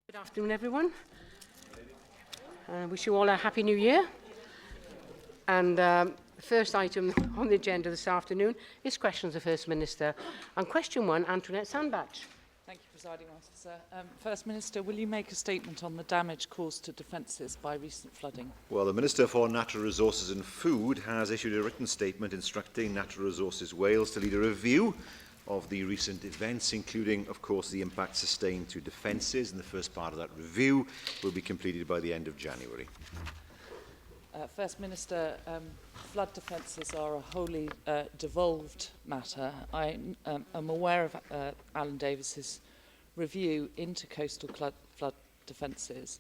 Good afternoon, everyone. Wish you all a happy new year. And the first item on the agenda this afternoon is questions of the First Minister. And question 1, Antoinette Sandbach. Thank you, Presiding Officer. First Minister, will you make a statement on the damage caused to defences by recent flooding? Well, the Minister for Natural Resources and Food has issued a written statement instructing Natural Resources Wales to lead a review of the recent events, including, of course, the impact sustained to defences, and the first part of that review will be completed by the end of January. First Minister, flood defences are a wholly devolved matter. I am aware of Alan Davis's review into coastal flood defences,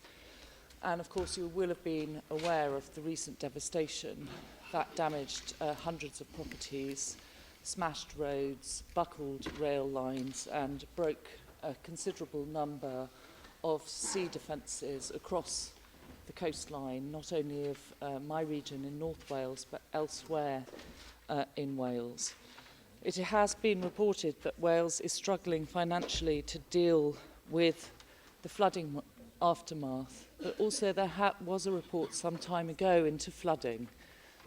and of course you will have been aware of the recent devastation that damaged hundreds of properties, smashed roads, buckled rail lines and broke a considerable number of sea defences across the coastline, not only of my region in North Wales but elsewhere in Wales. It has been reported that Wales is struggling financially to deal with the flooding aftermath, but also there was a report some time ago into flooding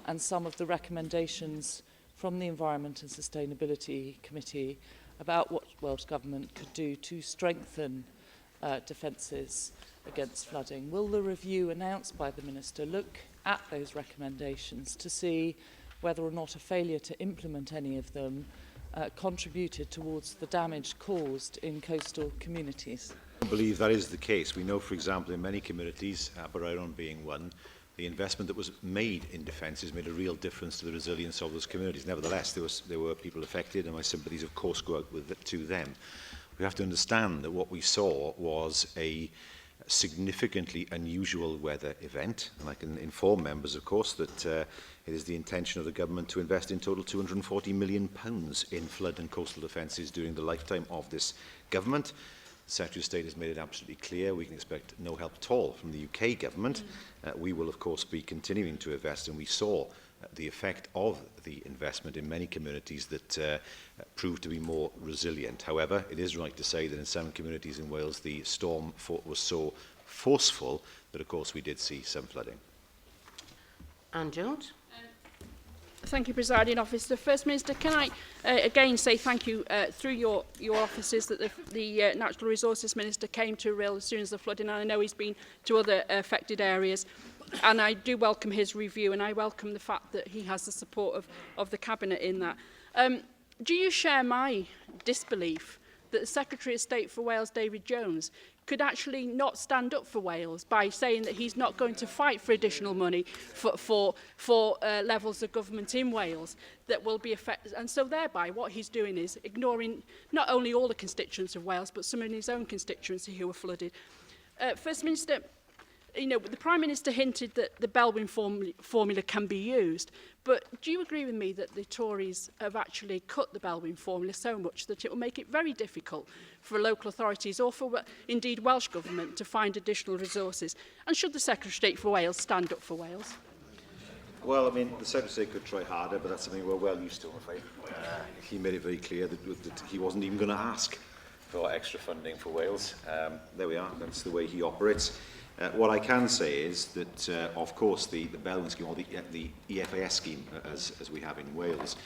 and some of the recommendations from the Environment and Sustainability Committee about what Welsh Government could do to strengthen defences against flooding. Will the review announced by the Minister look at those recommendations to see whether or not a failure to implement any of them contributed towards the damage caused in coastal communities? I believe that is the case. We know, for example, in many communities, but our own being one, the investment that was made in defence has made a real difference to the resilience of those communities. Nevertheless, there were people affected, and my sympathies, of course, go out to them. We have to understand that what we saw was a significantly unusual weather event, and I can inform members, of course, that it is the intention of the government to invest in total £240 million in flood and coastal defences during the lifetime of this government. The Secretary of State has made it absolutely clear we can expect no help at all from the UK government. We will, of course, be continuing to invest, and we saw the effect of the investment in many communities that proved to be more resilient. However, it is right to say that in some communities in Wales the storm was so forceful that, of course, we did see some flooding. Anne Jones. Thank you, Presiding Officer. First Minister, can I again say thank you through your offices that the Natural Resources Minister came to Rhyl as soon as the flooding, and I know he's been to other affected areas. And I do welcome his review, and I welcome the fact that he has the support of the Cabinet in that. Do you share my disbelief that the Secretary of State for Wales, David Jones, could actually not stand up for Wales by saying that he's not going to fight for additional money for levels of government in Wales that will be affected? And so thereby what he's doing is ignoring not only all the constituents of Wales, but some in his own constituency who were flooded. First Minister, you know, the Prime Minister hinted that the Belwyn formula can be used, but do you agree with me that the Tories have actually cut the Belwyn formula so much that it will make it very difficult for local authorities or for indeed Welsh Government to find additional resources? And should the Secretary of State for Wales stand up for Wales? Well, I mean, the Secretary of State could try harder, but that's something we're well used to, I'm afraid. He made it very clear that he wasn't even going to ask for extra funding for Wales. There we are, that's the way he operates. What I can say is that, of course, the Belwyn scheme, or the EFAS scheme, as we have in Wales,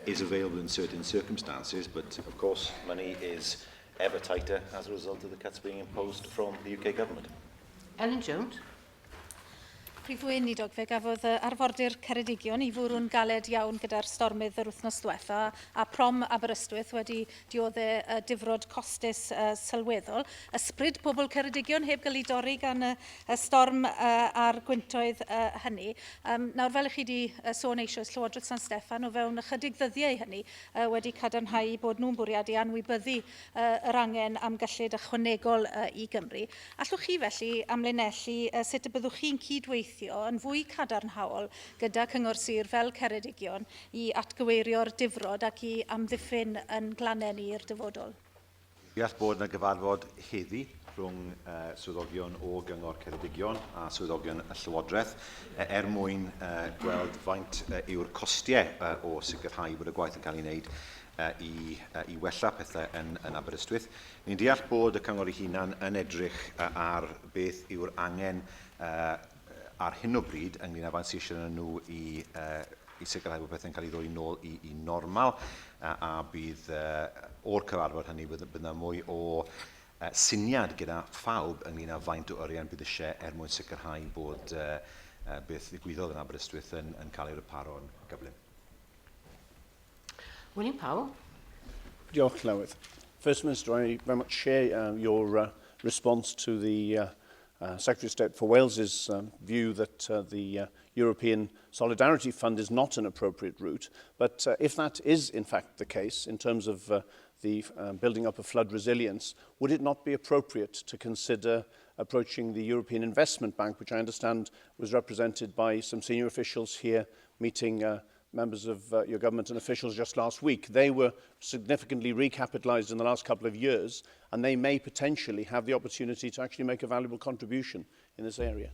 is available in certain circumstances, but, of course, money is ever tighter as a result of the cuts being imposed from the UK government. Ellen Jones. Prif Weinidog, fe gafodd arfordir Ceredigion I fwrw'n galed iawn gyda'r stormydd yr wythnos diwetha, a prom Aberystwyth wedi diodde difrod costus sylweddol. Ysbryd pobl Ceredigion heb gael ei dorri gan y storm a'r gwyntoedd hynny. Nawr, fel ych chi wedi sôn eisoes, Llywodraeth San Steffan o fewn ychydig ddyddiau hynny wedi cadarnhau bod nhw'n bwriadu anwybyddu yr angen am gyllid ychwanegol I Gymru. Allwch chi felly amlinellu sut y byddwch chi'n cydweithio yn fwy cadarnhaol gyda cyngor sir fel Ceredigion I atgyweirio'r difrod ac I amddiffyn yn glanen i'r dyfodol? Fi all bod yna gyfarfod heddi rhwng swyddogion o gyngor Ceredigion a swyddogion y Llywodraeth mwyn gweld faint yw'r costiau o sicrhau bod y gwaith yn cael ei wneud i wella pethau yn Aberystwyth. Ni'n deall bod y cyngor ei hunan yn edrych ar beth yw'r angen ar hyn o bryd ynglyn â faint sy'n eisiau nhw i sicrhau bod pethau'n cael ei ddod nôl i normal a bydd o'r cyfarfod hynny bydd yna mwy o syniad gyda phawb ynglyn â faint o arian bydd eisiau mwyn sicrhau bod beth ddigwyddodd yn Aberystwyth yn cael ei ryparo'n gyflym. William Powell. Diolch, Llywydd. First Minister, I very much share your response to the Secretary of State for Wales's view that the European Solidarity Fund is not an appropriate route. But if that is in fact the case, in terms of the building up of flood resilience, would it not be appropriate to consider approaching the European Investment Bank, which I understand was represented by some senior officials here meeting members of your government and officials just last week? They were significantly recapitalised in the last couple of years, and they may potentially have the opportunity to actually make a valuable contribution in this area.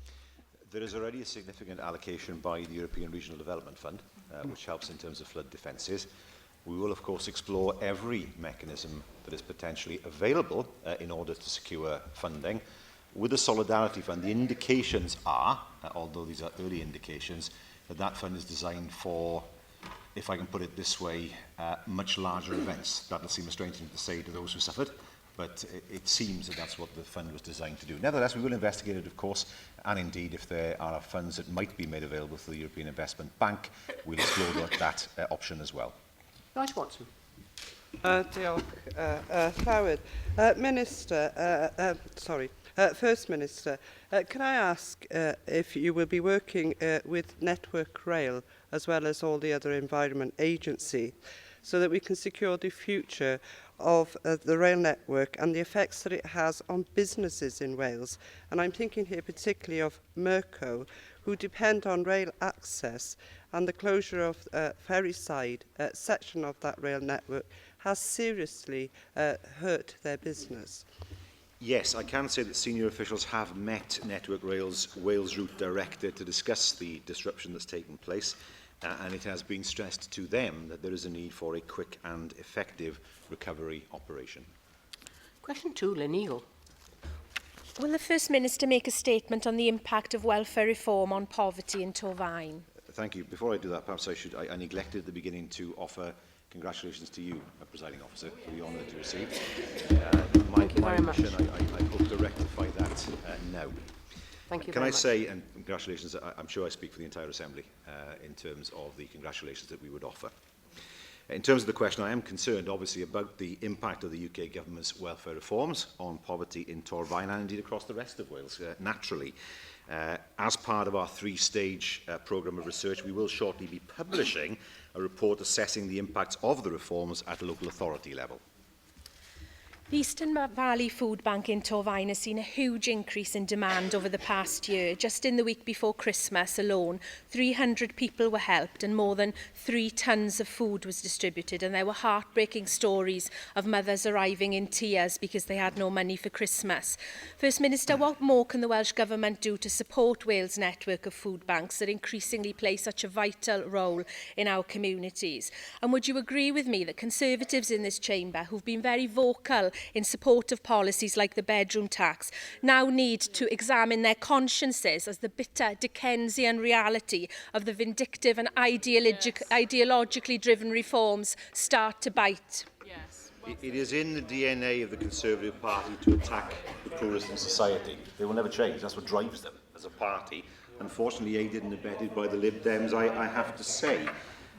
There is already a significant allocation by the European Regional Development Fund, which helps in terms of flood defences. We will, of course, explore every mechanism that is potentially available in order to secure funding. With the Solidarity Fund, the indications are, although these are early indications, that fund is designed for, if I can put it this way, much larger events. That will seem a strange thing to say to those who suffered, but it seems that that's what the fund was designed to do. Nevertheless, we will investigate it, of course, and indeed, if there are funds that might be made available for the European Investment Bank, we'll explore that option as well. George Watson. Diolch, Llywyd. First Minister, can I ask if you will be working with Network Rail as well as all the other environment agencies so that we can secure the future of the rail network and the effects that it has on businesses in Wales? And I'm thinking here particularly of Merco, who depend on rail access, and the closure of Ferryside section of that rail network has seriously hurt their business. Yes, I can say that senior officials have met Network Rail's Wales Route Director to discuss the disruption that's taken place, and it has been stressed to them that there is a need for a quick and effective recovery operation. Question 2, Lynn Eagle. Will the First Minister make a statement on the impact of welfare reform on poverty in Torfaen? Thank you. Before I do that, perhaps I neglected at the beginning to offer congratulations to you, Presiding Officer, for the honour to receive. Thank you very much. I hope to rectify that now. Thank you Can very I much. say, and congratulations, I'm sure I speak for the entire Assembly in terms of the congratulations that we would offer. In terms of the question, I am concerned, obviously, about the impact of the UK Government's welfare reforms on poverty in Torfaen and indeed across the rest of Wales, naturally. As part of our three-stage programme of research, we will shortly be publishing a report assessing the impacts of the reforms at a local authority level. The Eastern Valley Food Bank in Torfaen has seen a huge increase in demand over the past year. Just in the week before Christmas alone, 300 people were helped and more than 3 tons of food was distributed, and there were heartbreaking stories of mothers arriving in tears because they had no money for Christmas. First Minister, what more can the Welsh Government do to support Wales' network of food banks that increasingly play such a vital role in our communities? And would you agree with me that Conservatives in this chamber, who've been very vocal in support of policies like the bedroom tax, now need to examine their consciences as the bitter Dickensian reality of the vindictive and ideologically driven reforms start to bite? Yes. It is in the DNA of the Conservative Party to attack the poorest in society. They will never change. That's what drives them as a party. Unfortunately, aided and abetted by the Lib Dems, I have to say.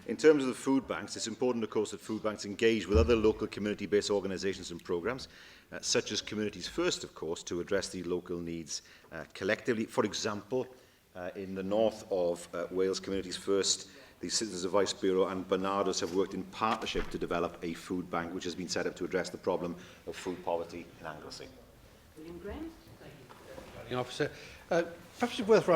In terms of the food banks, it's important, of course, that food banks engage with other local community-based organisations and programmes, such as Communities First, of course, to address the local needs collectively. For example, in the north of Wales, Communities First, the Citizens Advice Bureau and Barnardos have worked in partnership to develop a food bank which has been set up to address the problem of food poverty in Anglesey. William Graham. Officer, perhaps it's worth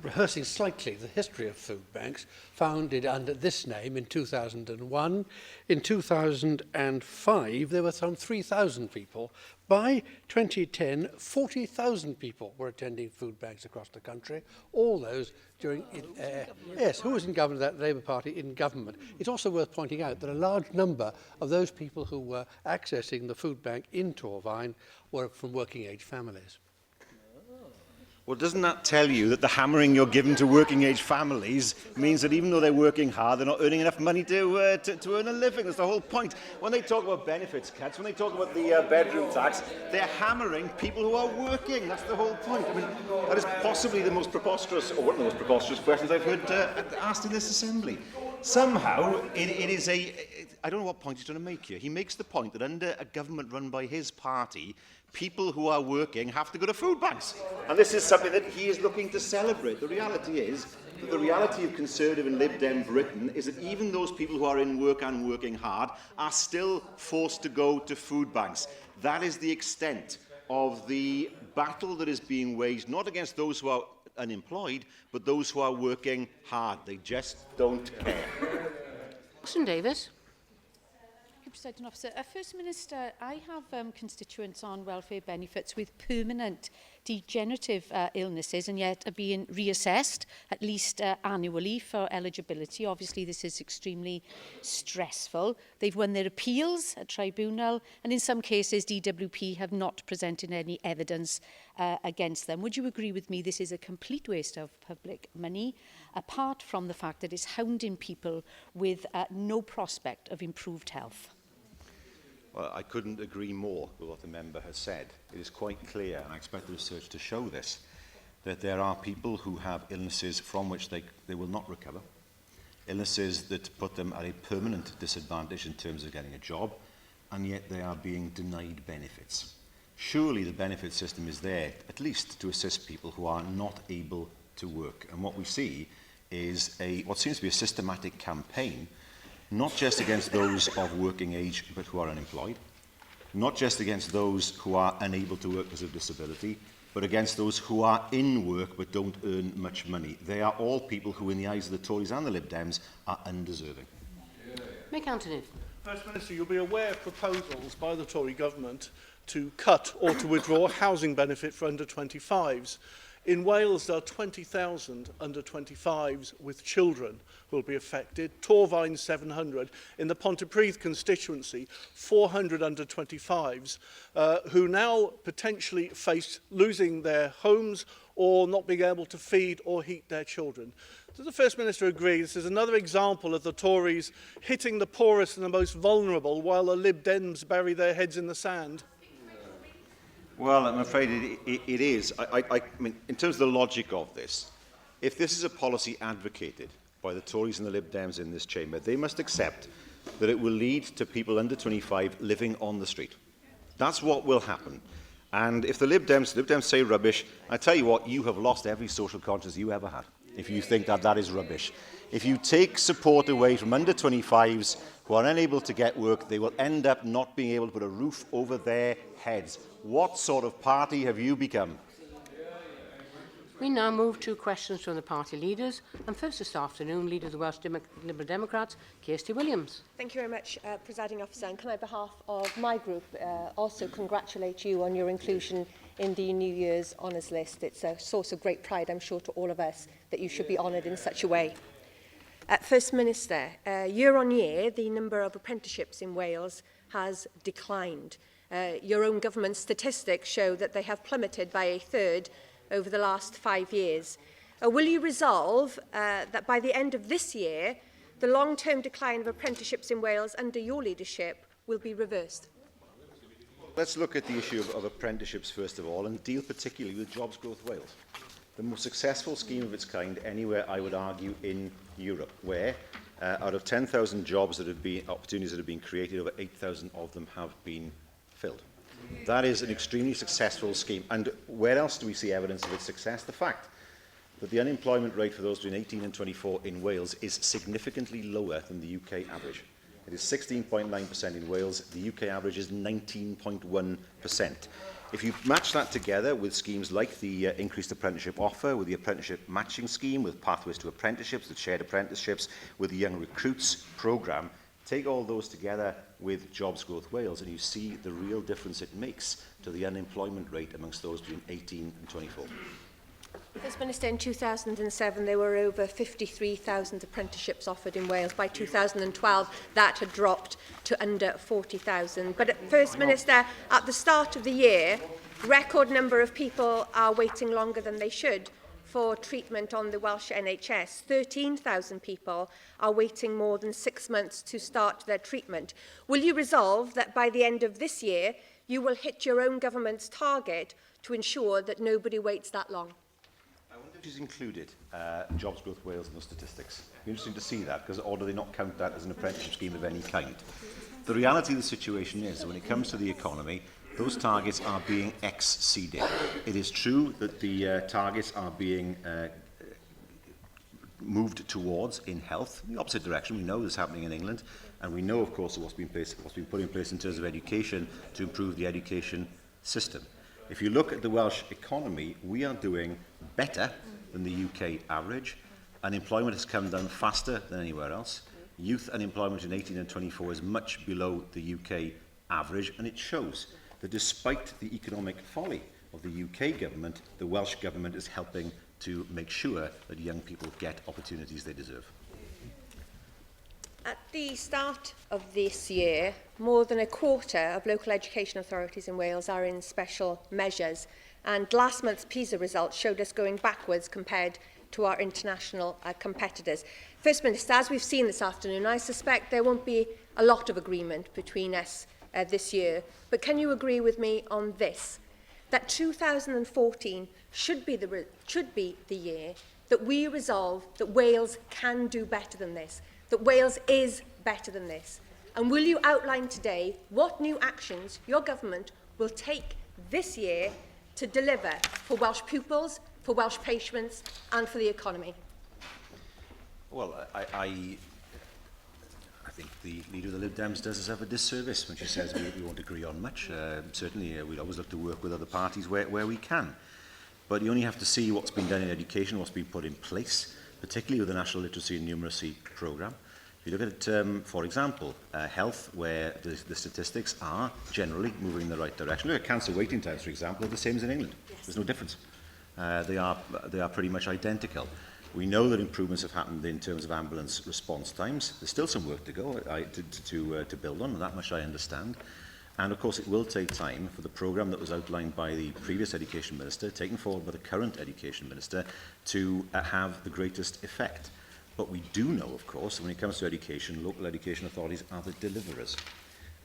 rehearsing slightly the history of food banks, founded under this name in 2001. In 2005, there were some 3,000 people. By 2010, 40,000 people were attending food banks across the country, all those during... yes, who was in government? That Labour Party in government. It's also worth pointing out that a large number of those people who were accessing the food bank in Torfaen were from working-age families. Well, doesn't that tell you that the hammering you're giving to working-age families means that even though they're working hard, they're not earning enough money to earn a living? That's the whole point. When they talk about benefits cuts, when they talk about the bedroom tax, they're hammering people who are working. That's the whole point. I mean, that is possibly the most preposterous, or one of the most preposterous questions I've heard asked in this assembly. Somehow, it is I don't know what point he's trying to make here. He makes the point that under a government run by his party, people who are working have to go to food banks. And this is something that he is looking to celebrate. The reality is that the reality of Conservative and Lib Dem Britain is that even those people who are in work and working hard are still forced to go to food banks. That is the extent of the battle that is being waged, not against those who are unemployed, but those who are working hard. They just don't care. Austin Davis. Presiding Officer, First Minister, I have constituents on welfare benefits with permanent degenerative illnesses and yet are being reassessed at least annually for eligibility. Obviously, this is extremely stressful. They've won their appeals at tribunal, and in some cases, DWP have not presented any evidence against them. Would you agree with me this is a complete waste of public money, apart from the fact that it's hounding people with no prospect of improved health? Well, I couldn't agree more with what the member has said. It is quite clear, and I expect the research to show this, that there are people who have illnesses from which they will not recover, illnesses that put them at a permanent disadvantage in terms of getting a job, and yet they are being denied benefits. Surely the benefit system is there, at least to assist people who are not able to work. And what we see is what seems to be a systematic campaign, not just against those of working age but who are unemployed, not just against those who are unable to work because of disability, but against those who are in work but don't earn much money. They are all people who, in the eyes of the Tories and the Lib Dems, are undeserving. Mick Anthony. First Minister, you'll be aware of proposals by the Tory government to cut or to withdraw housing benefit for under-25s. In Wales, there are 20,000 under-25s with children who will be affected. Torfaen, 700. In the Pontypridd constituency, 400 under-25s who now potentially face losing their homes or not being able to feed or heat their children. Does the First Minister agree this is another example of the Tories hitting the poorest and the most vulnerable while the Lib Dems bury their heads in the sand? Well, I'm afraid it is. I mean, in terms of the logic of this, if this is a policy advocated by the Tories and the Lib Dems in this chamber, they must accept that it will lead to people under 25 living on the street. That's what will happen. And if the Lib Dems say rubbish, I tell you what, you have lost every social conscience you ever had, if you think that that is rubbish. If you take support away from under 25s who are unable to get work, they will end up not being able to put a roof over their heads. What sort of party have you become? We now move to questions from the party leaders. And first this afternoon, Leader of the Welsh Liberal Democrats, Kirsty Williams. Thank you very much, Presiding Officer. And can I, on behalf of my group, also congratulate you on your inclusion in the New Year's Honours List. It's a source of great pride, I'm sure, to all of us that you should be honoured in such a way. First Minister, year on year, the number of apprenticeships in Wales has declined. Your own government statistics show that they have plummeted by a third over the last 5 years. Will you resolve that by the end of this year, the long-term decline of apprenticeships in Wales under your leadership will be reversed? Let's look at the issue of apprenticeships first of all and deal particularly with Jobs Growth Wales. The most successful scheme of its kind anywhere, I would argue, in Europe, where out of 10,000 jobs that have been, opportunities that have been created, over 8,000 of them have been filled. That is an extremely successful scheme. And where else do we see evidence of its success? The fact that the unemployment rate for those between 18 and 24 in Wales is significantly lower than the UK average. It is 16.9% in Wales. The UK average is 19.1%. If you match that together with schemes like the increased apprenticeship offer, with the apprenticeship matching scheme, with pathways to apprenticeships, with shared apprenticeships, with the Young Recruits programme, take all those together with Jobs Growth Wales and you see the real difference it makes to the unemployment rate amongst those between 18 and 24. First Minister, in 2007 there were over 53,000 apprenticeships offered in Wales. By 2012 that had dropped to under 40,000. But First Minister, at the start of the year, record number of people are waiting longer than they should for treatment on the Welsh NHS. 13,000 people are waiting more than 6 months to start their treatment. Will you resolve that by the end of this year you will hit your own government's target to ensure that nobody waits that long? I wonder if she's included Jobs Growth Wales in those statistics. It'd be interesting to see that, because or do they not count that as an apprenticeship scheme of any kind? The reality of the situation is that when it comes to the economy, those targets are being exceeded. It is true that the targets are being moved towards in health, in the opposite direction. We know this is happening in England, and we know, of course, what's been put in place in terms of education to improve the education system. If you look at the Welsh economy, we are doing better than the UK average. Unemployment has come down faster than anywhere else. Youth unemployment in 18 and 24 is much below the UK average, and it shows that despite the economic folly of the UK government, the Welsh government is helping to make sure that young people get opportunities they deserve. At the start of this year, more than a quarter of local education authorities in Wales are in special measures, and last month's PISA results showed us going backwards compared to our international competitors. First Minister, as we've seen this afternoon, I suspect there won't be a lot of agreement between us this year, but can you agree with me on this, that 2014 should be the year that we resolve that Wales can do better than this, that Wales is better than this? And will you outline today what new actions your government will take this year to deliver for Welsh pupils, for Welsh patients and for the economy? Well, I think the leader of the Lib Dems does herself a disservice when she says we won't agree on much. Certainly, we'd always look to work with other parties where we can. But you only have to see what's been done in education, what's been put in place, particularly with the National Literacy and Numeracy programme. If you look at it, for example, health, where the statistics are generally moving in the right direction. Look at cancer waiting times, for example, they're the same as in England. Yes. There's no difference. They are pretty much identical. We know that improvements have happened in terms of ambulance response times. There's still some work to go to build on, and that much I understand. And of course it will take time for the programme that was outlined by the previous Education Minister, taken forward by the current Education Minister, to have the greatest effect. But we do know, of course, that when it comes to education, local education authorities are the deliverers.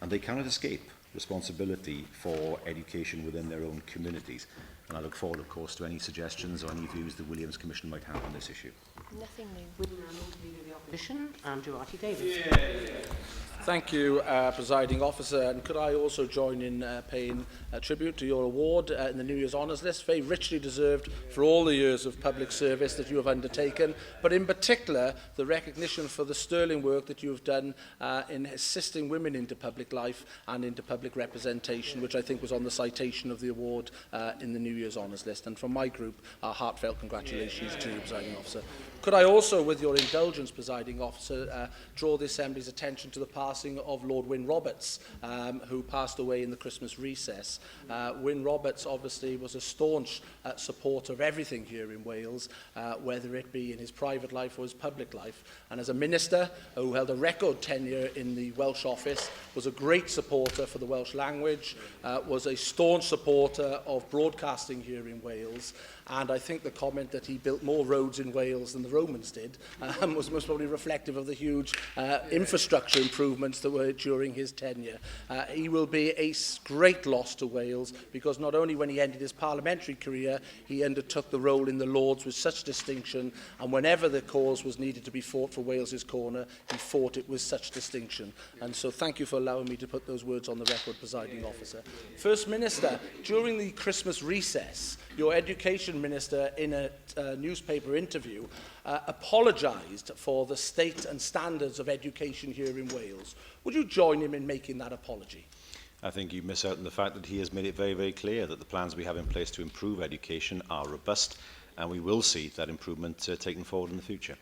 And they cannot escape responsibility for education within their own communities. And I look forward, of course, to any suggestions or any views the Williams Commission might have on this issue. Nothing new. Will now move to Leader of the Opposition, Andrew Davies. Thank you, Presiding Officer. And could I also join in paying tribute to your award in the New Year's Honours List, very richly deserved for all the years of public service that you have undertaken, but in particular the recognition for the sterling work that you have done in assisting women into public life and into public representation, which I think was on the citation of the award in the New Year's Honours List. And from my group, our heartfelt congratulations to you, Presiding Officer. Could I also, with your indulgence, Presiding Officer, draw the Assembly's attention to the passing of Lord Wyn Roberts, who passed away in the Christmas recess. Wyn Roberts obviously was a staunch supporter of everything here in Wales, whether it be in his private life or his public life. And as a minister who held a record tenure in the Welsh office, was a great supporter for the Welsh language, was a staunch supporter of broadcasting here in Wales. And I think the comment that he built more roads in Wales than the Romans did was most probably reflective of the huge infrastructure improvements that were during his tenure. He will be a great loss to Wales, because not only when he ended his parliamentary career, he undertook the role in the Lords with such distinction, and whenever the cause was needed to be fought for Wales's corner, he fought it with such distinction. And so thank you for allowing me to put those words on the record, Presiding Officer. First Minister, during the Christmas recess, your Education Minister, in a newspaper interview, apologised for the state and standards of education here in Wales. Would you join him in making that apology? I think you miss out on the fact that he has made it very, very clear that the plans we have in place to improve education are robust, and we will see that improvement taken forward in the future.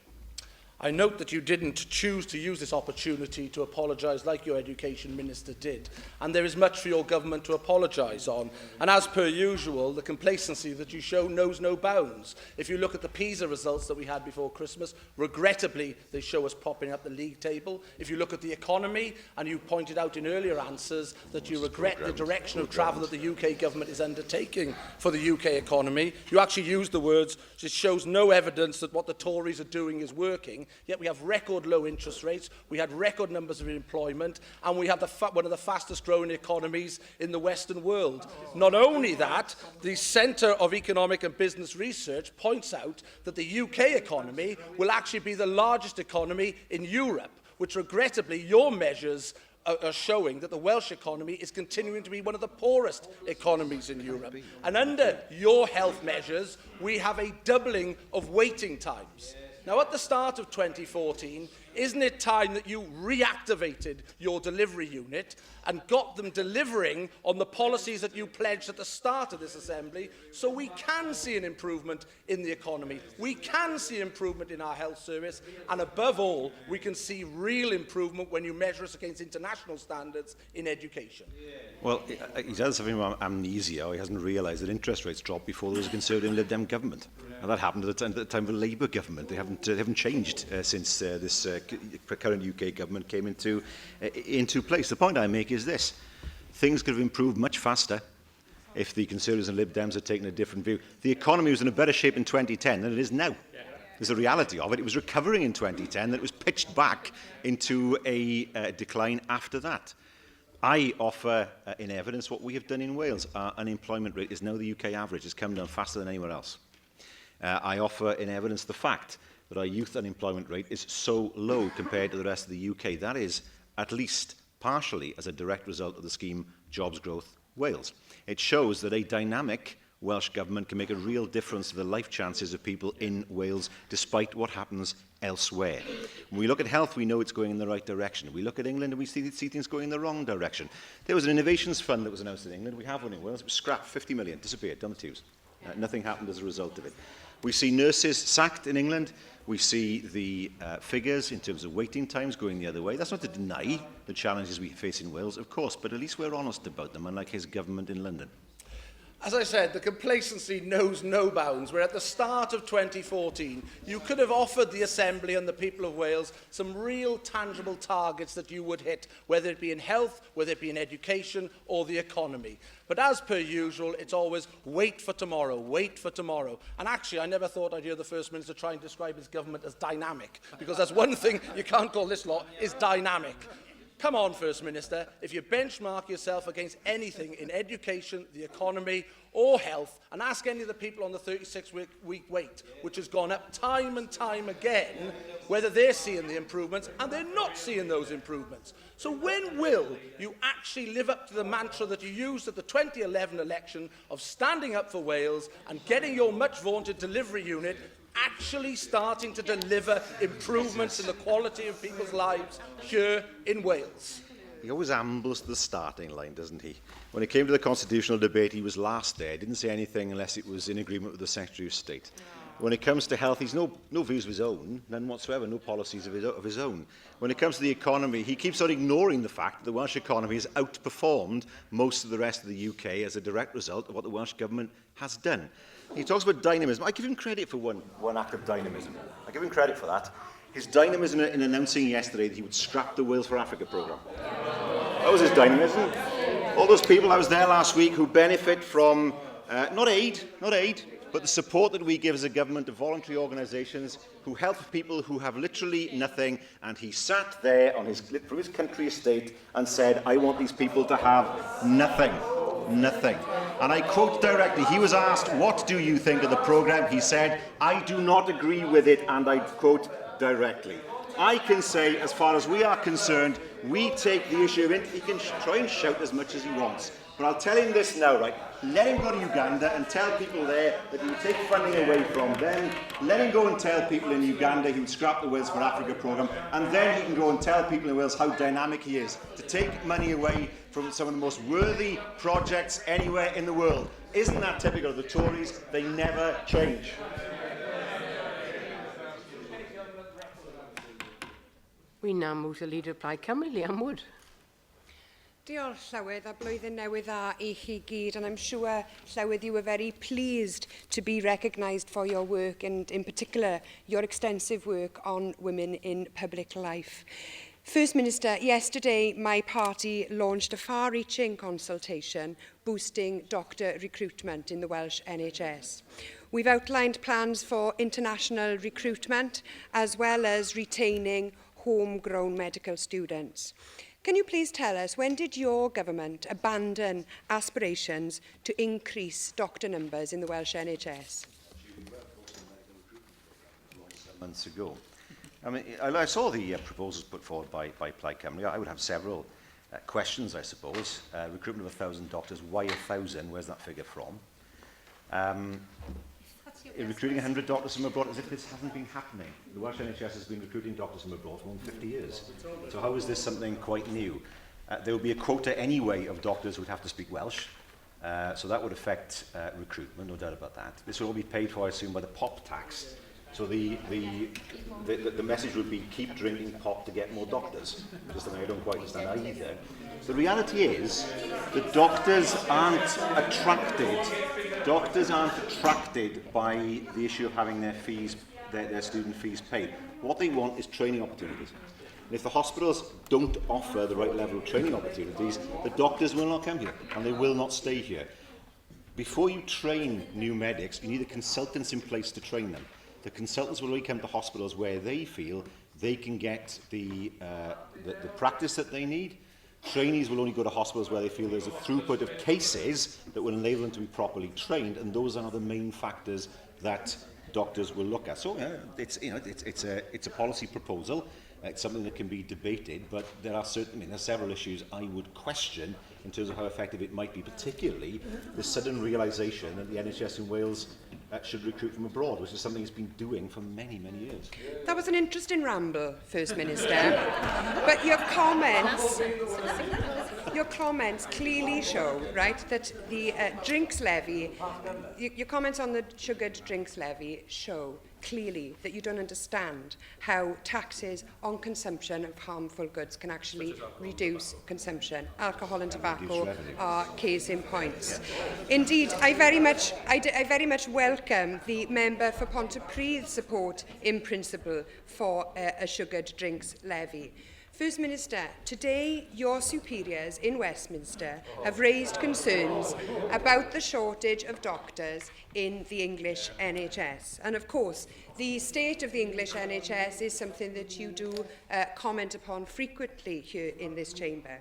I note that you didn't choose to use this opportunity to apologise like your Education Minister did, and there is much for your government to apologise on. And as per usual, the complacency that you show knows no bounds. If you look at the PISA results that we had before Christmas, regrettably they show us popping up the league table. If you look at the economy, and you pointed out in earlier answers that you regret the direction of travel that the UK government is undertaking for the UK economy, you actually used the words, it shows no evidence that what the Tories are doing is working. Yet we have record low interest rates, we had record numbers of employment, and we have one of the fastest growing economies in the Western world. Not only that, the Centre of Economic and Business Research points out that the UK economy will actually be the largest economy in Europe, which regrettably your measures are showing that the Welsh economy is continuing to be one of the poorest economies in Europe. And under your health measures, we have a doubling of waiting times. Now, at the start of 2014, isn't it time that you reactivated your delivery unit and got them delivering on the policies that you pledged at the start of this Assembly, so we can see an improvement in the economy, we can see improvement in our health service, and above all, we can see real improvement when you measure us against international standards in education? Well, he does have amnesia, or he hasn't realised that interest rates dropped before there was a Conservative and Lib Dem government. And that happened at the time of the Labour government. They haven't changed since this current UK government came into place. The point I make is this. Things could have improved much faster if the Conservatives and Lib Dems had taken a different view. The economy was in a better shape in 2010 than it is now. There's a reality of it. It was recovering in 2010, then it was pitched back into a decline after that. I offer in evidence what we have done in Wales. Our unemployment rate is now the UK average. It's come down faster than anywhere else. I offer in evidence the fact that our youth unemployment rate is so low compared to the rest of the UK. That is, at least partially, as a direct result of the scheme Jobs Growth Wales. It shows that a dynamic Welsh Government can make a real difference to the life chances of people in Wales, despite what happens elsewhere. When we look at health, we know it's going in the right direction. We look at England and we see things going in the wrong direction. There was an innovations fund that was announced in England. We have one in Wales. It was scrapped, 50 million, disappeared, down the tubes. Nothing happened as a result of it. We see nurses sacked in England. We see the figures in terms of waiting times going the other way. That's not to deny the challenges we face in Wales, of course, but at least we're honest about them, unlike his government in London. As I said, the complacency knows no bounds. We're at the start of 2014. You could have offered the Assembly and the people of Wales some real tangible targets that you would hit, whether it be in health, whether it be in education or the economy. But as per usual, it's always wait for tomorrow, wait for tomorrow. And actually, I never thought I'd hear the First Minister try and describe his government as dynamic, because that's one thing you can't call this lot, is dynamic. Come on, First Minister, if you benchmark yourself against anything in education, the economy or health, and ask any of the people on the 36-week wait, which has gone up time and time again, whether they're seeing the improvements, and they're not seeing those improvements. So when will you actually live up to the mantra that you used at the 2011 election of standing up for Wales and getting your much-vaunted delivery unit actually starting to deliver improvements in the quality of people's lives here in Wales? He always ambles to the starting line, doesn't he? When it came to the constitutional debate, he was last there. Didn't say anything unless it was in agreement with the Secretary of State. When it comes to health, he's no views of his own, none whatsoever, no policies of his own. When it comes to the economy, he keeps on ignoring the fact that the Welsh economy has outperformed most of the rest of the UK as a direct result of what the Welsh Government has done. He talks about dynamism. I give him credit for one act of dynamism. I give him credit for that. His dynamism in announcing yesterday that he would scrap the Wales for Africa programme. That was his dynamism. All those people, I was there last week, who benefit from not aid, but the support that we give as a government to voluntary organisations who help people who have literally nothing. And he sat there from his country estate and said, I want these people to have nothing. Nothing. And I quote directly, he was asked, what do you think of the programme? He said, I do not agree with it, and I quote directly. I can say, as far as we are concerned, we take the issue of it. He can try and shout as much as he wants. But I'll tell him this now, right? Let him go to Uganda and tell people there that he would take funding away from them. Let him go and tell people in Uganda he would scrap the Wales for Africa programme. And then he can go and tell people in Wales how dynamic he is to take money away from some of the most worthy projects anywhere in the world. Isn't that typical of the Tories? They never change. We now move to Leader of Plaid Cymru, Liam Wood. Diolch Llywyd, a blwyddyn newydd dda I chi gyd, and I'm sure Llywyd you were very pleased to be recognised for your work and in particular your extensive work on women in public life. First Minister, yesterday my party launched a far-reaching consultation boosting doctor recruitment in the Welsh NHS. We've outlined plans for international recruitment as well as retaining homegrown medical students. Can you please tell us, when did your government abandon aspirations to increase doctor numbers in the Welsh NHS? Months ago. I mean, I saw the proposals put forward by Plaid Cymru. I would have several questions, I suppose. Recruitment of 1,000 doctors, why 1,000? Where's that figure from? Recruiting 100 doctors from abroad, as if this hasn't been happening. The Welsh NHS has been recruiting doctors from abroad for more than 50 years. So how is this something quite new? There will be a quota anyway of doctors who would have to speak Welsh. So that would affect recruitment, no doubt about that. This will all be paid for, I assume, by the pop tax. So the message would be keep drinking pop to get more doctors. Which is something I don't quite understand either. The reality is that doctors aren't attracted by the issue of having their fees, their student fees paid. What they want is training opportunities. And if the hospitals don't offer the right level of training opportunities, the doctors will not come here and they will not stay here. Before you train new medics, you need the consultants in place to train them. The consultants will only come to hospitals where they feel they can get the practice that they need. Trainees will only go to hospitals where they feel there's a throughput of cases that will enable them to be properly trained, and those are the main factors that doctors will look at. So it's a policy proposal. It's something that can be debated, but there are several issues I would question in terms of how effective it might be, particularly the sudden realisation that the NHS in Wales should recruit from abroad, which is something it's been doing for many, many years. That was an interesting ramble, First Minister, but your comments clearly show, right, that the drinks levy, your comments on the sugared drinks levy show clearly that you don't understand how taxes on consumption of harmful goods can actually reduce consumption. Alcohol and tobacco are case in points. Indeed, I very much welcome the member for Pontypridd's support in principle for a sugared drinks levy. First Minister, today your superiors in Westminster have raised concerns about the shortage of doctors in the English NHS. And of course, the state of the English NHS is something that you do comment upon frequently here in this chamber.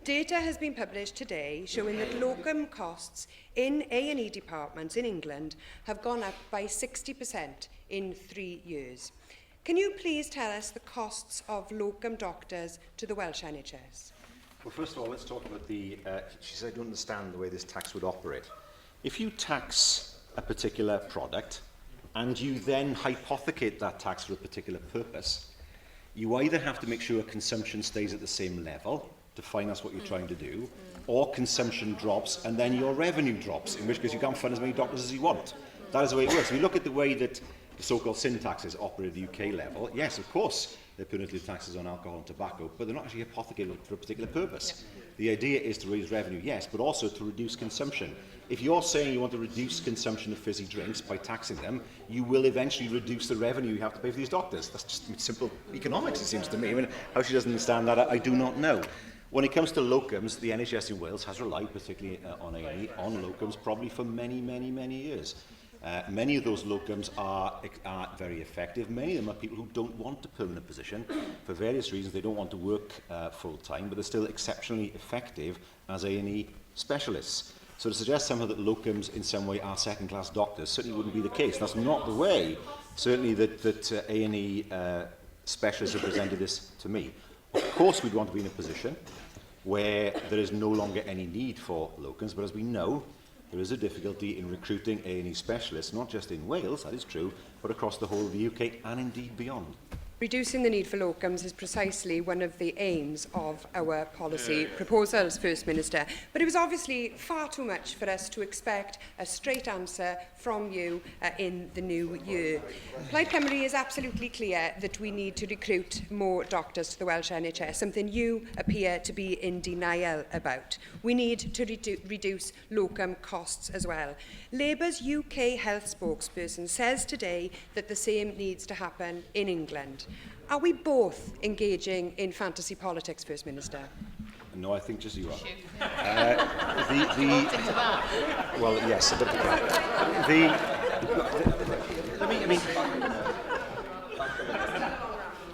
Data has been published today showing that locum costs in A&E departments in England have gone up by 60% in 3 years. Can you please tell us the costs of locum doctors to the Welsh NHS? Well, first of all, let's talk about she said, I don't understand the way this tax would operate. If you tax a particular product and you then hypothecate that tax for a particular purpose, you either have to make sure consumption stays at the same level to finance what you're trying to do, or consumption drops and then your revenue drops, in which case you can't fund as many doctors as you want. That is the way it works. If you look at the way that the so-called sin taxes operate at the UK level, yes, of course, they're punitive taxes on alcohol and tobacco, but they're not actually hypothecated for a particular purpose. The idea is to raise revenue, yes, but also to reduce consumption. If you're saying you want to reduce consumption of fizzy drinks by taxing them, you will eventually reduce the revenue you have to pay for these doctors. That's just simple economics, it seems to me. I mean, how she doesn't understand that, I do not know. When it comes to locums, the NHS in Wales has relied, particularly on A&E, on locums probably for many, many, many years. Many of those locums are very effective. Many of them are people who don't want a permanent position for various reasons. They don't want to work full-time, but they're still exceptionally effective as A&E specialists. So to suggest somehow that locums in some way are second-class doctors certainly wouldn't be the case. That's not the way, certainly, that A&E specialists have presented this to me. Of course we'd want to be in a position where there is no longer any need for locums, but as we know, there is a difficulty in recruiting A&E specialists, not just in Wales, that is true, but across the whole of the UK and indeed beyond. Reducing the need for locums is precisely one of the aims of our policy proposals, First Minister. But it was obviously far too much for us to expect a straight answer from you in the new year. Plaid Cymru is absolutely clear that we need to recruit more doctors to the Welsh NHS, something you appear to be in denial about. We need to reduce locum costs as well. Labour's UK health spokesperson says today that the same needs to happen in England. Are we both engaging in fantasy politics, First Minister? No, I think just you are. Well, yes, a bit of that.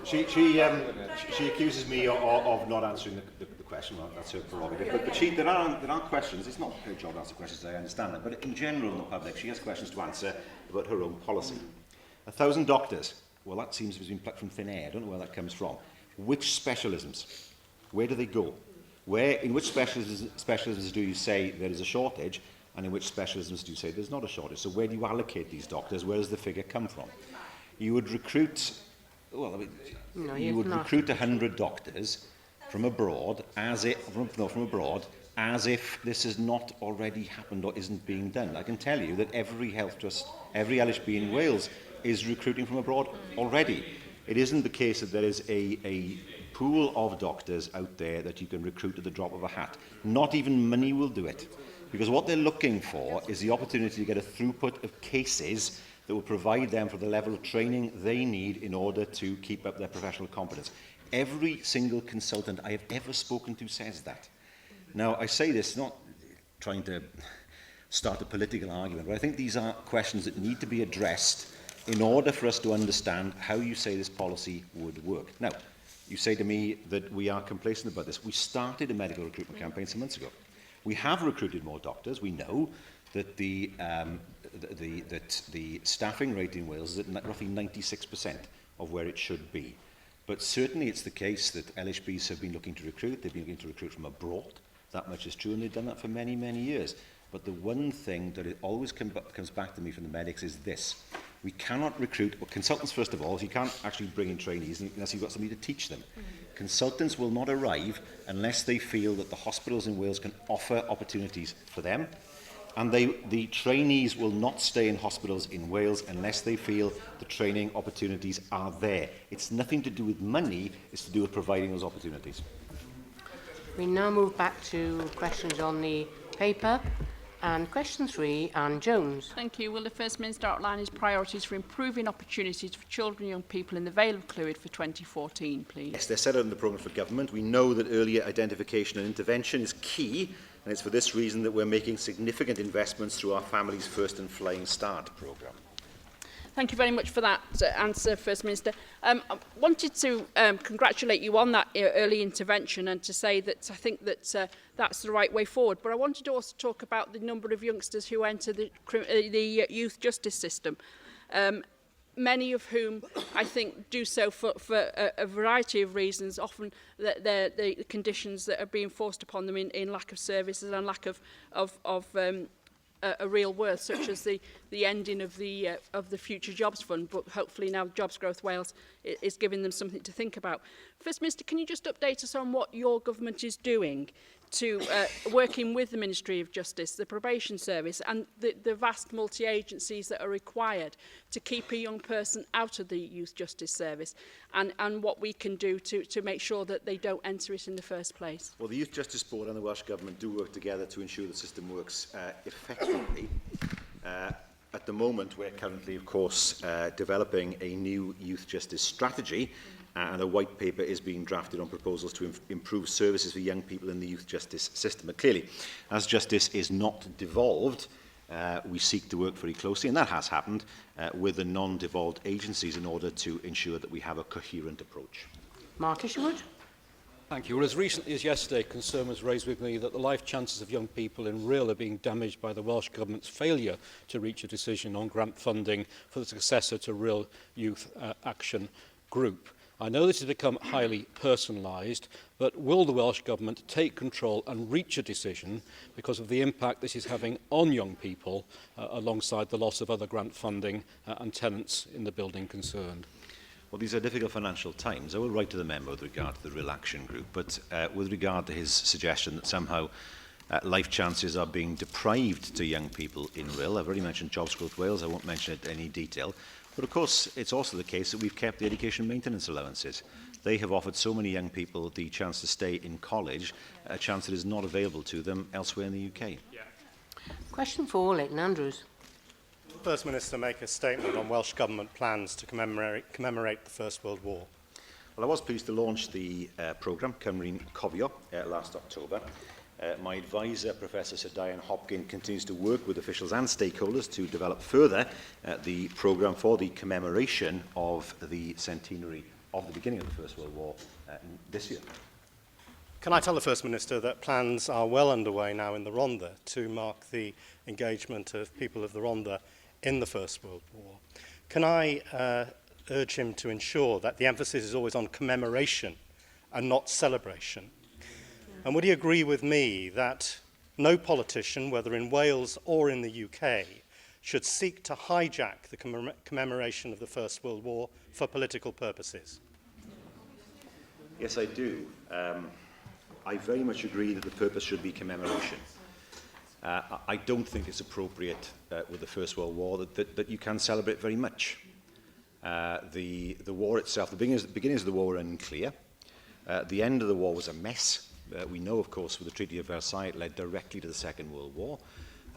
She accuses me of not answering the question. Well, that's her prerogative. But there are questions. It's not her job to answer questions, I understand that. But in general, in the public, she has questions to answer about her own policy. 1,000 doctors. Well, that seems to have been plucked from thin air. I don't know where that comes from. Which specialisms? Where do they go? In which specialisms do you say there is a shortage, and in which specialisms do you say there's not a shortage? So where do you allocate these doctors? Where does the figure come from? You would recruit, well, I mean, no, you would recruit 100 doctors from abroad as if this has not already happened or isn't being done. I can tell you that every health trust, every LHB in Wales is recruiting from abroad already. It isn't the case that there is a pool of doctors out there that you can recruit at the drop of a hat. Not even money will do it. Because what they're looking for is the opportunity to get a throughput of cases that will provide them for the level of training they need in order to keep up their professional competence. Every single consultant I have ever spoken to says that. Now, I say this not trying to start a political argument, but I think these are questions that need to be addressed in order for us to understand how you say this policy would work. Now, you say to me that we are complacent about this. We started a medical recruitment campaign some months ago. We have recruited more doctors. We know that the staffing rate in Wales is at roughly 96% of where it should be. But certainly it's the case that LHBs have been looking to recruit. They've been looking to recruit from abroad. That much is true, and they've done that for many, many years. But the one thing that it always comes back to me from the medics is this. We cannot recruit, well, consultants first of all, you can't actually bring in trainees unless you've got somebody to teach them. Consultants will not arrive unless they feel that the hospitals in Wales can offer opportunities for them. And the trainees will not stay in hospitals in Wales unless they feel the training opportunities are there. It's nothing to do with money, it's to do with providing those opportunities. We now move back to questions on the paper. And question 3, Anne Jones. Thank you. Will the First Minister outline his priorities for improving opportunities for children and young people in the Vale of Clwyd for 2014, please? Yes, they're set out in the programme for government. We know that earlier identification and intervention is key, and it's for this reason that we're making significant investments through our Families First and Flying Start programme. Thank you very much for that answer, First Minister. I wanted to congratulate you on that early intervention and to say that I think that that's the right way forward. But I wanted to also talk about the number of youngsters who enter the youth justice system. Many of whom I think do so for a variety of reasons, often the conditions that are being forced upon them in lack of services and lack of a real worth, such as the ending of the Future Jobs Fund, but hopefully now Jobs Growth Wales is giving them something to think about. First Minister, can you just update us on what your government is doing to working with the Ministry of Justice, the Probation Service and the vast multi-agencies that are required to keep a young person out of the Youth Justice Service and what we can do to make sure that they don't enter it in the first place? Well, the Youth Justice Board and the Welsh Government do work together to ensure the system works effectively. At the moment, we're currently, of course, developing a new youth justice strategy, and a white paper is being drafted on proposals to improve services for young people in the youth justice system. But clearly, as justice is not devolved, we seek to work very closely, and that has happened, with the non-devolved agencies in order to ensure that we have a coherent approach. Mark Isherwood. Thank you. Well, as recently as yesterday, concern was raised with me that the life chances of young people in Rhyl are being damaged by the Welsh Government's failure to reach a decision on grant funding for the successor to Rhyl Youth Action Group. I know this has become highly personalised, but will the Welsh Government take control and reach a decision because of the impact this is having on young people alongside the loss of other grant funding and tenants in the building concerned? Well, these are difficult financial times. I will write to the member with regard to the Real Action Group, but with regard to his suggestion that somehow life chances are being deprived to young people in Rhyl, I've already mentioned Jobs Growth Wales, I won't mention it in any detail, but of course it's also the case that we've kept the education maintenance allowances. They have offered so many young people the chance to stay in college, a chance that is not available to them elsewhere in the UK. Question 4, Leighton Andrews. First Minister make a statement on Welsh Government plans to commemorate the First World War. Well, I was pleased to launch the programme, Cymru'n Cofio, last October. My advisor, Professor Sir Diane Hopkin, continues to work with officials and stakeholders to develop further the programme for the commemoration of the centenary of the beginning of the First World War this year. Can I tell the First Minister that plans are well underway now in the Rhondda to mark the engagement of people of the Rhondda in the First World War? Can I urge him to ensure that the emphasis is always on commemoration and not celebration? And would he agree with me that no politician, whether in Wales or in the UK, should seek to hijack the commemoration of the First World War for political purposes? Yes, I do. I very much agree that the purpose should be commemoration. I don't think it's appropriate with the First World War that you can celebrate very much. The war itself, the beginnings of the war were unclear. The end of the war was a mess. We know, of course, with the Treaty of Versailles, it led directly to the Second World War.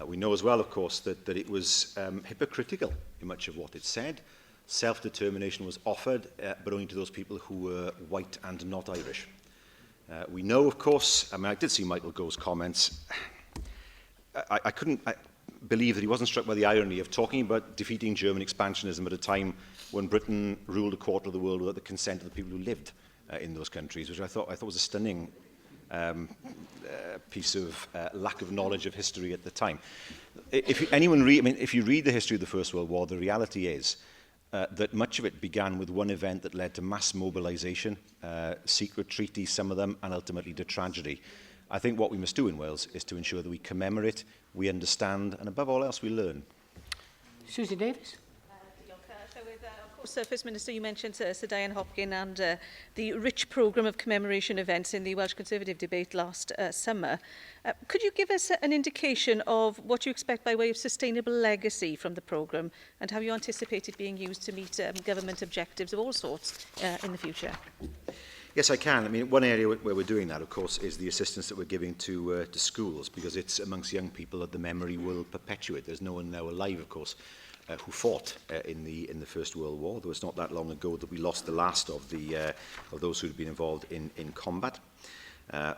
We know as well, of course, that it was hypocritical in much of what it said. Self-determination was offered, but only to those people who were white and not Irish. We know, of course, I did see Michael Gove's comments. I couldn't believe that he wasn't struck by the irony of talking about defeating German expansionism at a time when Britain ruled a quarter of the world without the consent of the people who lived in those countries, which I thought was a stunning piece of lack of knowledge of history at the time. If you read the history of the First World War, the reality is that much of it began with one event that led to mass mobilization, secret treaties, some of them, and ultimately to tragedy. I think what we must do in Wales is to ensure that we commemorate, we understand, and above all else, we learn. Susie Davis. First Minister, you mentioned Sir Diane Hopkin and the rich programme of commemoration events in the Welsh Conservative debate last summer. Could you give us an indication of what you expect by way of sustainable legacy from the programme and how you anticipate it being used to meet government objectives of all sorts in the future? Yes, I can. One area where we're doing that, of course, is the assistance that we're giving to schools, because it's amongst young people that the memory will perpetuate. There's no one now alive, of course, who fought in the First World War, though it's not that long ago that we lost the last of those who had been involved in combat.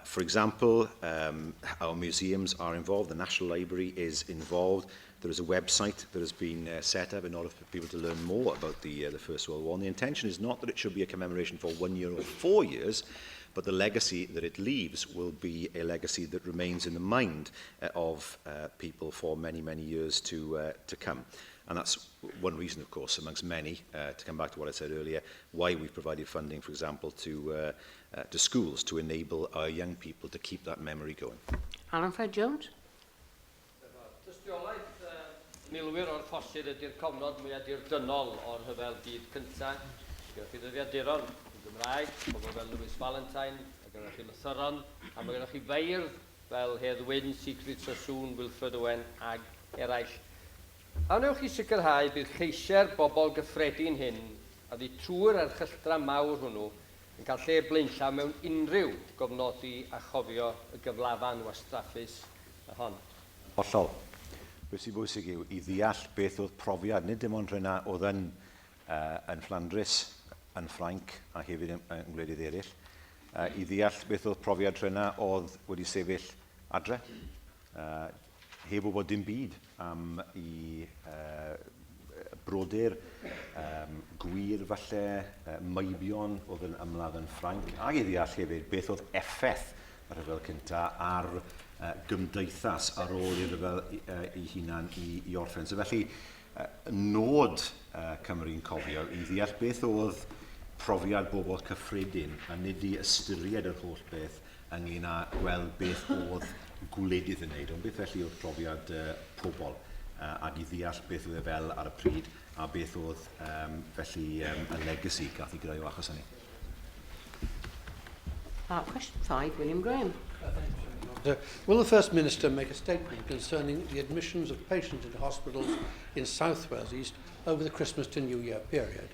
For example, our museums are involved, the National Library is involved. There is a website that has been set up in order for people to learn more about the First World War. And the intention is not that it should be a commemoration for 1 year or 4 years, but the legacy that it leaves will be a legacy that remains in the mind of people for many, many years to come. And that's one reason, of course, amongst many, to come back to what I said earlier, why we've provided funding, for example, to schools to enable our young people to keep that memory going. Alan Fred Jones. Dystiolaeth milwyr o'r ffosil ydy'r cofnod mwyaf dirdynol o'r rhyfel byd cyntaf. Gyda chi ddyddiaduron yn Gymraeg, pobl fel Lewis Valentine, a gyda chi lythyron, a mae gyda chi feirdd fel Hedd Wyn, Siegfried Sassoon, Wilfred Owen ag eraill. Awnewch chi sicrhau bydd lleisiau'r bobl gyffredin hyn a ddi trwy'r erchylltra mawr hwnnw yn cael lle blaenllaw mewn unrhyw gofnodi a chofio y gyflafan wastraffus hon. Hollol. Beth sy'n bwysig yw i ddeall beth oedd profiad, nid dim ond rhywna oedd yn Flandris, yn Ffrainc a hefyd yn gwledydd eraill, i ddeall beth oedd profiad rhywna oedd wedi sefyll adre, heb wybod dim byd am i brodyr, gwir falle, meibion oedd yn ymladd yn Ffrainc, ac i ddeall hefyd beth oedd effaith y rhyfel cyntaf ar gymdeithas ar ôl i'r rhyfel ei hunan i orffen. So felly, nod Cymru'n cofio i ddeall beth oedd profiad bobl cyffredin a nid i ystyried yr holl beth ynglyn â gweld beth oedd gwledydd yn neud, ond beth felly oedd profiad pobl ac i ddeall beth oedd e fel ar y pryd a beth oedd felly y legacy gath i greu o achos hynny. Question 5, William Graham. Will the First Minister make a statement concerning the admissions of patients into hospitals in South Wales East over the Christmas to New Year period?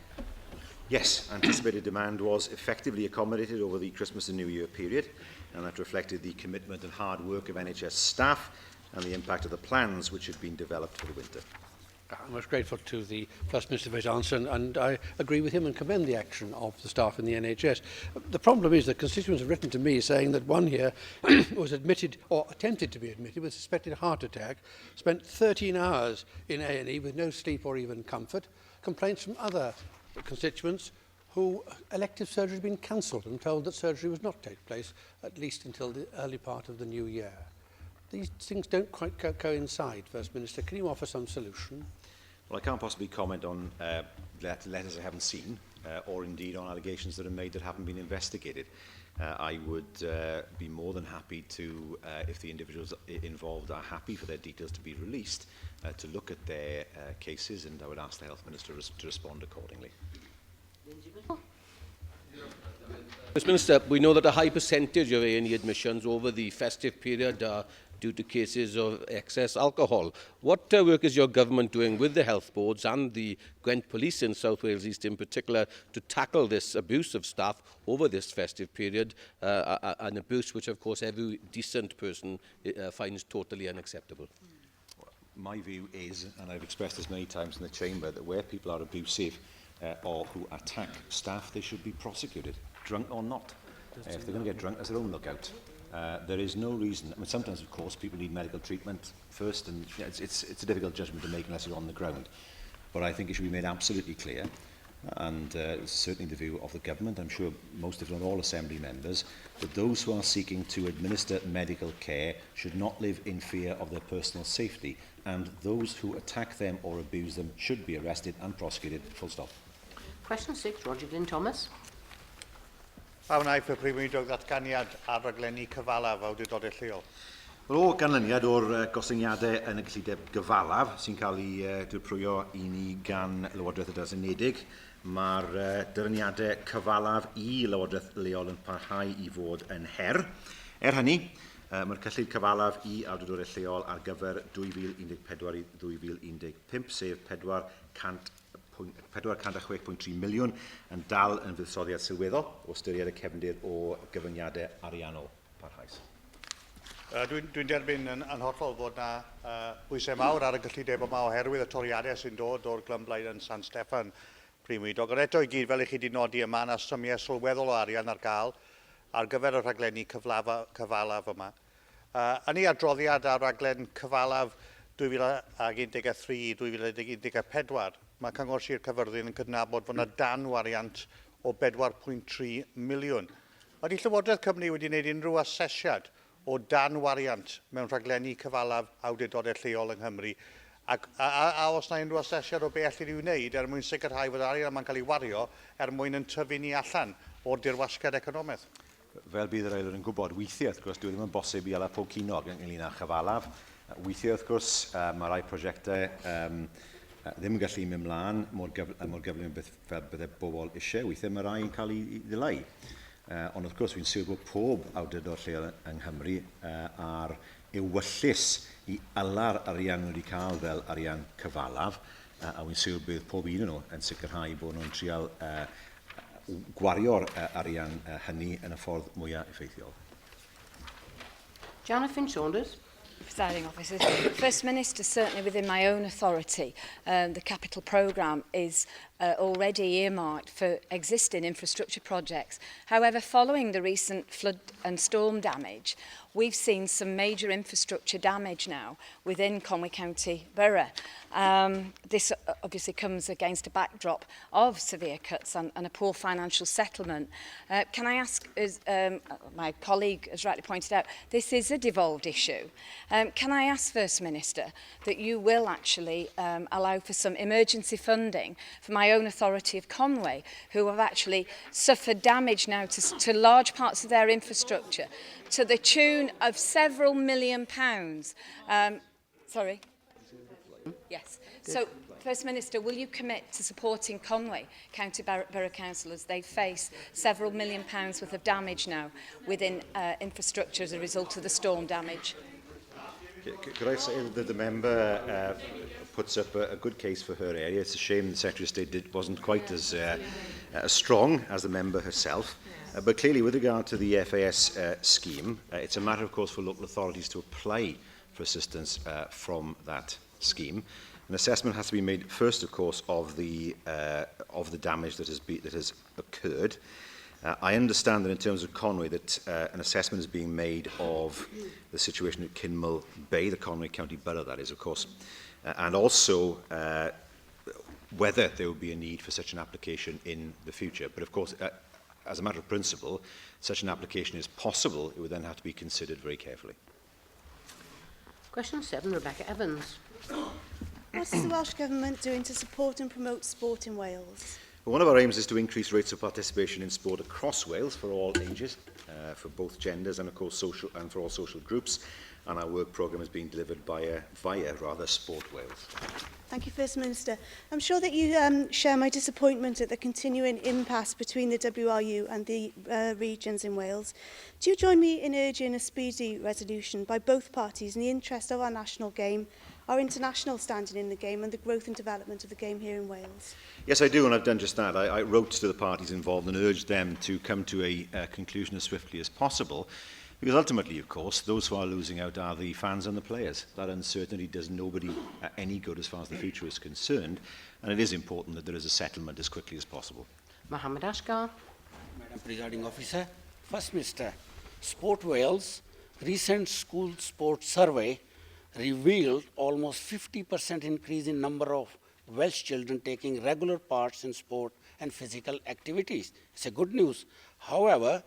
Yes, anticipated demand was effectively accommodated over the Christmas and New Year period, and that reflected the commitment and hard work of NHS staff and the impact of the plans which had been developed for the winter. I'm most grateful to the First Minister for his answer, and I agree with him and commend the action of the staff in the NHS. The problem is that constituents have written to me saying that one here was admitted or attempted to be admitted with suspected heart attack, spent 13 hours in A&E with no sleep or even comfort. Complaints from other constituents who elective surgery had been cancelled and told that surgery was not take place at least until the early part of the new year. These things don't quite coincide, First Minister. Can you offer some solution? Well, I can't possibly comment on letters I haven't seen or indeed on allegations that are made that haven't been investigated. I would be more than happy to, if the individuals involved are happy for their details to be released, to look at their cases, and I would ask the Health Minister to respond accordingly. Mr Minister, we know that a high percentage of A&E admissions over the festive period are due to cases of excess alcohol. What work is your government doing with the health boards and the Gwent Police in South Wales East in particular to tackle this abuse of staff over this festive period, an abuse which of course every decent person finds totally unacceptable? My view is, and I've expressed this many times in the Chamber, that where people are abusive or who attack staff, they should be prosecuted, drunk or not. If they're going to get drunk, that's their own lookout. There is no reason. I mean, sometimes, of course, people need medical treatment first, and it's a difficult judgment to make unless you're on the ground. But I think it should be made absolutely clear, and it's certainly the view of the government, I'm sure most, if not all, Assembly members, that those who are seeking to administer medical care should not live in fear of their personal safety, and those who attack them or abuse them should be arrested and prosecuted, full stop. Question 6, Roger Glyn Thomas. A wna I Prif Weinidog ddatganiad ar raglenni cyfalaf awdurdodau lleol. Wel, o ganlyniad o'r gostyngiadau yn y gyllideb gyfalaf sy'n cael ei dirprwyo i ni gan Lywodraeth y Drefn Unedig, mae'r dyfyniadau cyfalaf i Lywodraeth leol yn parhau i fod yn her. Hynny, mae'r cyllid cyfalaf i awdurdodau lleol ar gyfer 2014 i 2015, sef 406.3 miliwn yn dal yn fuddsoddiad sylweddol o ystyried y cefndir o gyfyngiadau ariannol parhaus. Dwi'n derbyn yn hollol fod yna bwysau mawr ar y gyllideb yma oherwydd y toriadau sy'n dod o'r glymblaid yn San Steffan, Prif Weinidog. Ond eto i gyd, fel i chi wedi nodi yma, yna symiau sylweddol o arian ar gael ar gyfer y rhaglenni cyfalaf yma. Yn ei adroddiad ar raglen cyfalaf 2013-2014, mae Cyngor Sir Caerfyrddin yn cydnabod fod yna danwariant o 4.3 miliwn. Ydy Llywodraeth Cymru wedi gwneud unrhyw asesiad o danwariant mewn rhaglenni cyfalaf awdurdodau lleol yng Nghymru? A os yna unrhyw asesiad o beth allu i'w wneud er mwyn sicrhau fod arian yma'n cael ei wario er mwyn yn tyfu ni allan o'r dirwasgad economaidd? Fel bydd yr aelod yn gwybod, weithiau, wrth gwrs, dwi'n ddim yn bosib i ala pob cinog ynglyn â chyfalaf. Weithiau, wrth gwrs, mae rai prosiectau ddim yn gallu mynd mlaen mor gyflym fel byddai bobl eisiau. Weithiau mae rai yn cael ei ddileu. Ond wrth gwrs, fi'n siŵr bod pob awdurdod lleol yng Nghymru ar ewyllus i ala'r arian wedi cael fel arian cyfalaf, a fi'n siŵr bydd pob un nhw yn sicrhau bod nhw'n trial gwario'r arian hynny yn y ffordd mwyaf effeithiol. Jonathan Saunders. Presiding Officer, First Minister, certainly within my own authority, the capital programme is already earmarked for existing infrastructure projects. However, following the recent flood and storm damage, we've seen some major infrastructure damage now within Conwy County Borough. This obviously comes against a backdrop of severe cuts and a poor financial settlement. Can I ask, as my colleague has rightly pointed out, this is a devolved issue. Can I ask First Minister that you will actually allow for some emergency funding for my own authority of Conwy, who have actually suffered damage now to large parts of their infrastructure, to the tune of several £1 million. Sorry? Yes. So, First Minister, will you commit to supporting Conwy County Borough Council as they face several £1 million worth of damage now within infrastructure as a result of the storm damage? Could I say that the member puts up a good case for her area? It's a shame the Secretary of State wasn't quite as strong as the member herself. But clearly, with regard to the FAS scheme, it's a matter, of course, for local authorities to apply for assistance from that scheme. An assessment has to be made first, of course, of the damage that has occurred. I understand that in terms of Conwy, that an assessment is being made of the situation at Kinmel Bay, the Conwy County Borough, that is, of course, and also whether there will be a need for such an application in the future. But, of course, as a matter of principle, such an application is possible. It would then have to be considered very carefully. Question 7, Rebecca Evans. What is the Welsh Government doing to support and promote sport in Wales? Well, one of our aims is to increase rates of participation in sport across Wales for all ages, for both genders and, of course, for all social groups. And our work programme is being delivered via Sport Wales. Thank you, First Minister. I'm sure that you share my disappointment at the continuing impasse between the WRU and the regions in Wales. Do you join me in urging a speedy resolution by both parties in the interest of our national game, our international standing in the game and the growth and development of the game here in Wales? Yes, I do, and I've done just that. I wrote to the parties involved and urged them to come to a conclusion as swiftly as possible. Because ultimately, of course, those who are losing out are the fans and the players. That uncertainty does nobody any good as far as the future is concerned, and it is important that there is a settlement as quickly as possible. Mohammed Ashgar. Madam Presiding Officer, First Minister, Sport Wales' recent school sports survey revealed almost 50% increase in number of Welsh children taking regular parts in sport and physical activities. It's a good news. However,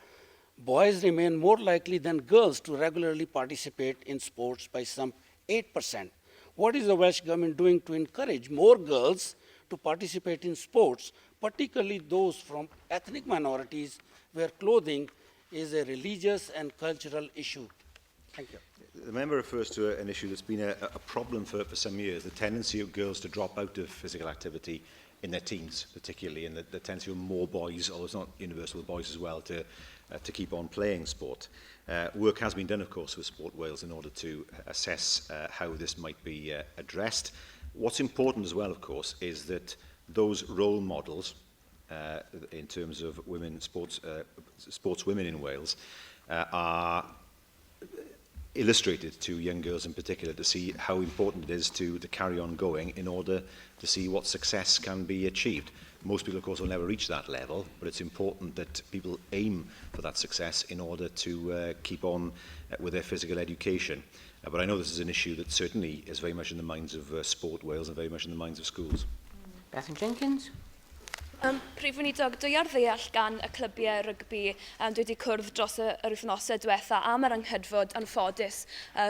boys remain more likely than girls to regularly participate in sports by some 8%. What is the Welsh Government doing to encourage more girls to participate in sports, particularly those from ethnic minorities where clothing is a religious and cultural issue? Thank you. The member refers to an issue that's been a problem for some years, the tendency of girls to drop out of physical activity in their teens, particularly, and the tendency of more boys, although it's not universal with boys as well, to keep on playing sport. Work has been done, of course, with Sport Wales in order to assess how this might be addressed. What's important as well, of course, is that those role models in terms of women sportswomen in Wales are illustrated to young girls in particular to see how important it is to carry on going in order to see what success can be achieved. Most people, of course, will never reach that level, but it's important that people aim for that success in order to keep on with their physical education. But I know this is an issue that certainly is very much in the minds of Sport Wales and very much in the minds of schools. Bethan Jenkins. Prif Weinidog, dwi ar ddeall gan y clybiau rygbi dwi wedi cwrdd dros yr wythnosau diwetha am yr anghydfod anffodus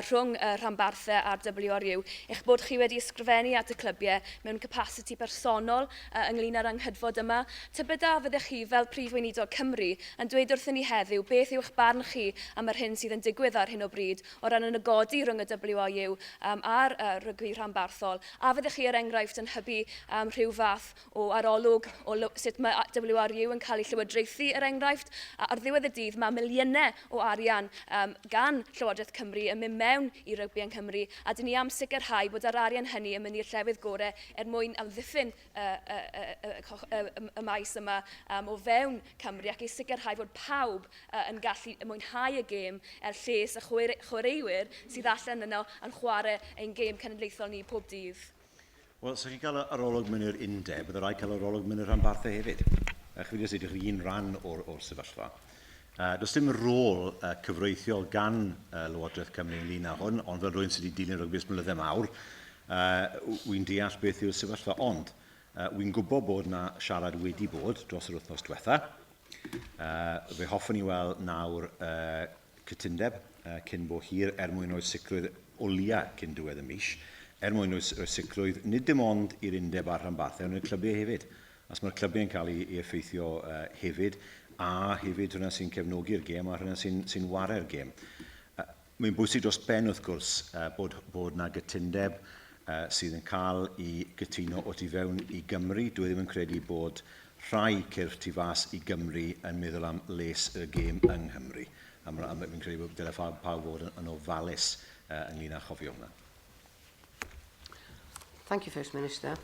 rhwng rhanbarthau a'r WRU eich bod chi wedi ysgrifennu at y clybiau mewn capacity personol ynglyn â'r anghydfod yma. Tybed a fyddech chi fel Prif Weinidog Cymru yn dweud wrthyn ni heddiw beth yw'ch barn chi am yr hyn sydd yn digwydd ar hyn o bryd o ran y negodi rhwng y WRU a'r rygbi rhanbarthol, a fyddech chi enghraifft yn hybu rhyw fath o arolwg o sut mae WRU yn cael ei llywodraethu enghraifft. Ar ddiwedd y dydd mae miliynau o arian gan Llywodraeth Cymru yn mynd mewn i rygbi yn Cymru, a dyn ni am sicrhau bod yr arian hynny yn mynd i'r llefydd gorau mwyn amddiffyn y maes yma o fewn Cymru ac i sicrhau fod pawb yn gallu mwynhau y gêm lles y chwaraewyr sydd allan yno yn chwarae ein gêm cenedlaethol ni pob dydd. Wel, so chi'n cael arolwg mynd i'r undeb, byddai rai cael arolwg mynd i'r rhanbarthau hefyd. Chyfyd ys edrych un rhan o'r sefyllfa. Does dim rôl cyfreithiol gan Lywodraeth Cymru ynglyn â hwn, ond fel rwy'n sydd wedi dilyn rygbi ys mlynedd mawr, wy'n deall beth yw'r sefyllfa, ond wy'n gwybod bod yna siarad wedi bod dros yr wythnos diwetha. Fe hoffwn i weld nawr cytundeb cyn bo hir mwyn o'r sicrwydd o lia cyn diwedd y mis, mwyn o'r sicrwydd nid dim ond i'r undeb a'r rhanbarthau, ond i'r clybiau hefyd. Os mae'r clybiau yn cael ei effeithio hefyd, a hefyd hwnna sy'n cefnogi'r gêm a hwnna sy'n wario'r gêm. Mae'n bwysig dros ben wrth gwrs bod yna gytundeb sydd yn cael ei gytuno o tu fewn i Gymru. Dwi ddim yn credu bod rhai cyrff tu fas i Gymru yn meddwl am les y gêm yng Nghymru. Mae'n credu bod dylai pawb fod yn ofalus ynglyn â chofio hwnna. Thank you, First Minister.